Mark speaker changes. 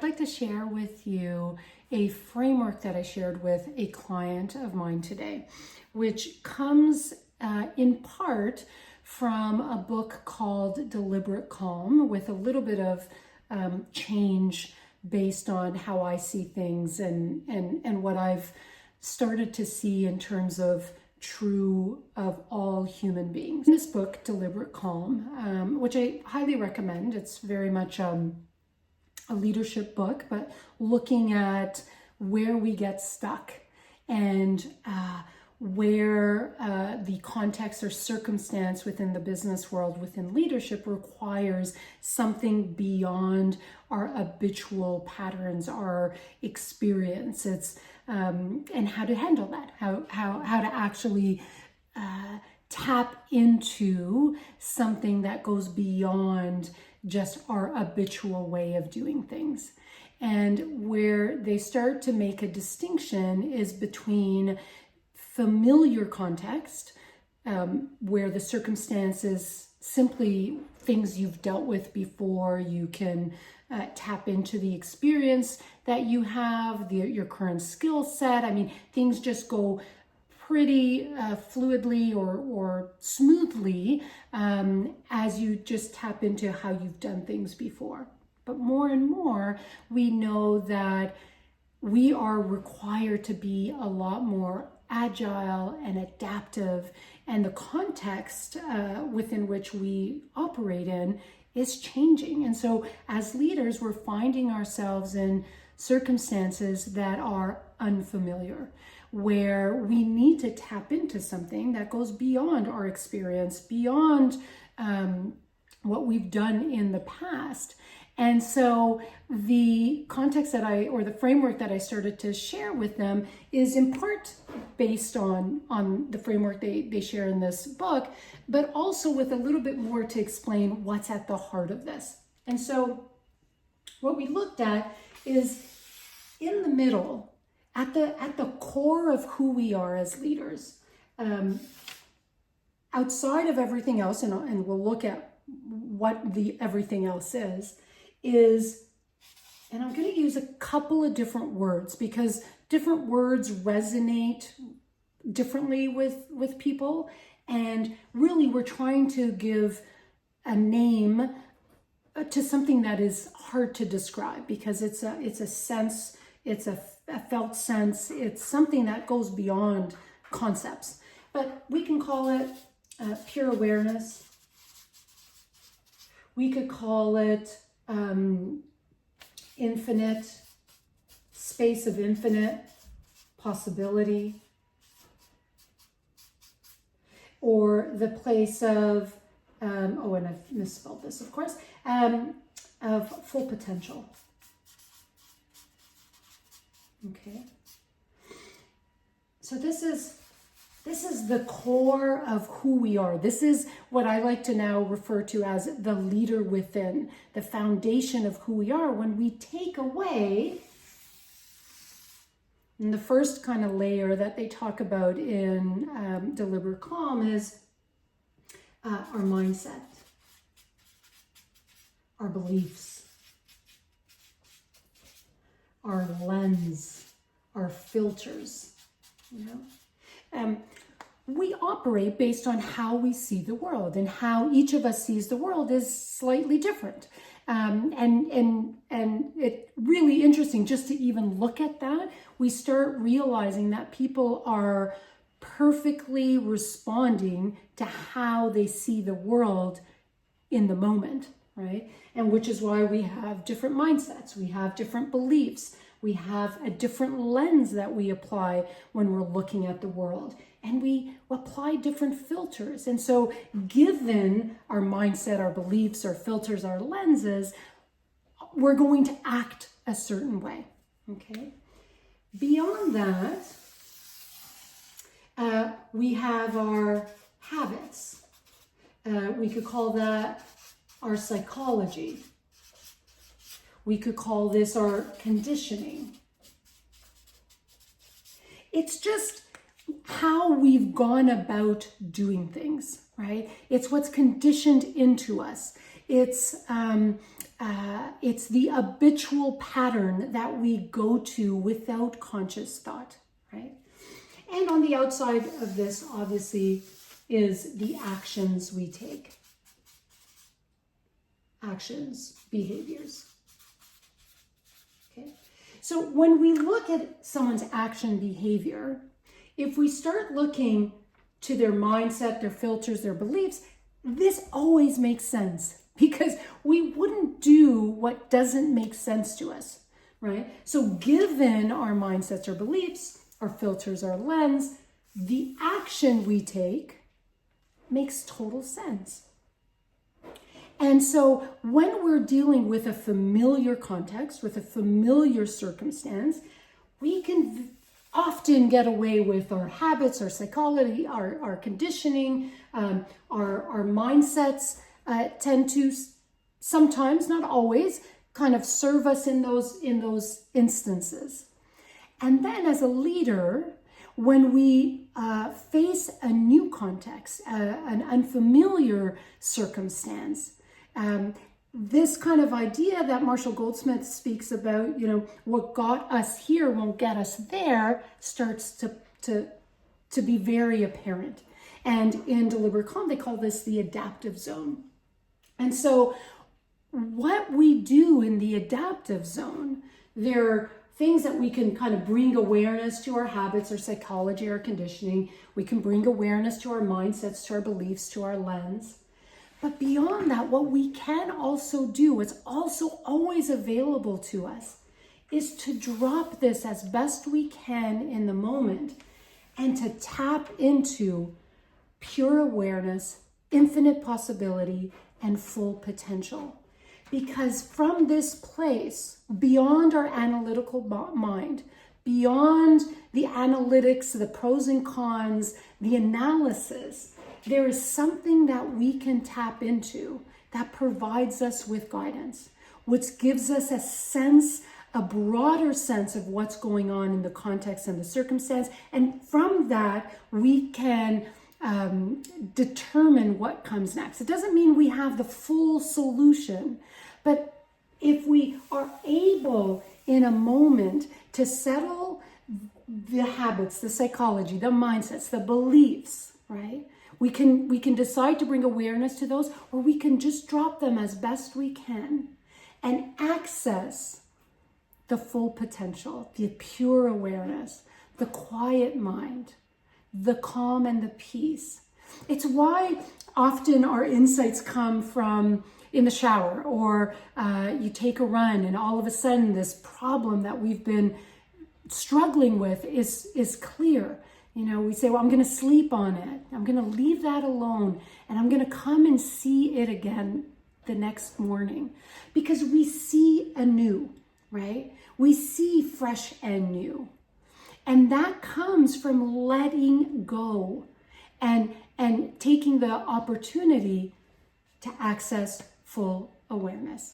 Speaker 1: I'd like to share with you a framework that I shared with a client of mine today, which comes in part from a book called Deliberate Calm, with a little bit of change based on how I see things and what I've started to see in terms of true of all human beings. In this book, Deliberate Calm, which I highly recommend, it's very much a leadership book, but looking at where we get stuck and where the context or circumstance within the business world, within leadership, requires something beyond our habitual patterns, our experience. It's and how to handle that, how to actually tap into something that goes beyond just our habitual way of doing things. And where they start to make a distinction is between familiar context, where the circumstances simply things you've dealt with before. You can tap into the experience that you have, your current skill set. I mean, things just go pretty fluidly or smoothly as you just tap into how you've done things before. But more and more, we know that we are required to be a lot more agile and adaptive, and the context within which we operate in is changing. And so as leaders, we're finding ourselves in circumstances that are unfamiliar, where we need to tap into something that goes beyond our experience, beyond what we've done in the past. And so the context or the framework that I started to share with them is in part based on the framework they share in this book, but also with a little bit more to explain what's at the heart of this. And so what we looked at is in the middle, at the core of who we are as leaders, outside of everything else, and we'll look at what the everything else is, and I'm going to use a couple of different words because different words resonate differently with people, and really we're trying to give a name to something that is hard to describe because it's a sense, it's a felt sense, it's something that goes beyond concepts. But we can call it pure awareness. We could call it infinite, space of infinite possibility, or the place of, and I've misspelled this, of course, of full potential. Okay. So this is the core of who we are. This is what I like to now refer to as the leader within, the foundation of who we are. When we take away, and the first kind of layer that they talk about in Deliberate Calm is our mindset, our beliefs, our lens, our filters, we operate based on how we see the world, and how each of us sees the world is slightly different. And it's really interesting just to even look at that. We start realizing that people are perfectly responding to how they see the world in the moment, right? And which is why we have different mindsets, we have different beliefs, we have a different lens that we apply when we're looking at the world, and we apply different filters. And so given our mindset, our beliefs, our filters, our lenses, we're going to act a certain way, okay? Beyond that, we have our habits. We could call that our psychology. We could call this our conditioning. It's just how we've gone about doing things, right? It's what's conditioned into us. It's it's the habitual pattern that we go to without conscious thought, right? And on the outside of this, obviously, is the actions we take. Actions, behaviors. Okay. So when we look at someone's action behavior, if we start looking to their mindset, their filters, their beliefs, this always makes sense because we wouldn't do what doesn't make sense to us, right? So given our mindsets or beliefs, our filters, our lens, the action we take makes total sense. And so when we're dealing with a familiar context, with a familiar circumstance, we can often get away with our habits, our psychology, our conditioning, our mindsets tend to sometimes, not always, kind of serve us in those instances. And then as a leader, when we face a new context, an unfamiliar circumstance, this kind of idea that Marshall Goldsmith speaks about, what got us here won't get us there, starts to be very apparent. And in Deliberate Calm, they call this the adaptive zone. And so what we do in the adaptive zone, there are things that we can kind of bring awareness to our habits, our psychology, our conditioning. We can bring awareness to our mindsets, to our beliefs, to our lens. But beyond that, what we can also do, what's also always available to us, is to drop this as best we can in the moment and to tap into pure awareness, infinite possibility, and full potential. Because from this place, beyond our analytical mind, beyond the analytics, the pros and cons, the analysis, there is something that we can tap into that provides us with guidance, which gives us a broader sense of what's going on in the context and the circumstance. And from that, we can determine what comes next. It doesn't mean we have the full solution, but if we are able in a moment to settle the habits, the psychology, the mindsets, the beliefs, right? We can decide to bring awareness to those, or we can just drop them as best we can and access the full potential, the pure awareness, the quiet mind, the calm and the peace. It's why often our insights come from in the shower, or you take a run and all of a sudden this problem that we've been struggling with is clear. We say, well, I'm going to sleep on it. I'm going to leave that alone, and I'm going to come and see it again the next morning, because we see anew, right? We see fresh and new. And that comes from letting go and taking the opportunity to access full awareness.